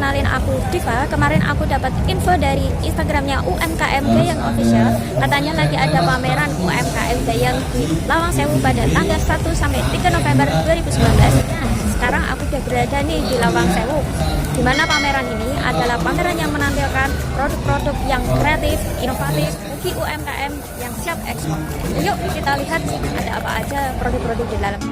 Kenalin aku Diva. Kemarin aku dapat info dari Instagramnya UMKM Gayeng Official. Katanya lagi ada pameran UMKM Gayeng di Lawang Sewu pada tanggal 1 sampai 3 November 2019. Nah, sekarang aku sudah berada nih di Lawang Sewu, di mana pameran ini adalah pameran yang menampilkan produk-produk yang kreatif, inovatif bagi UMKM yang siap ekspor. Yuk kita lihat ada apa aja produk-produk di dalam.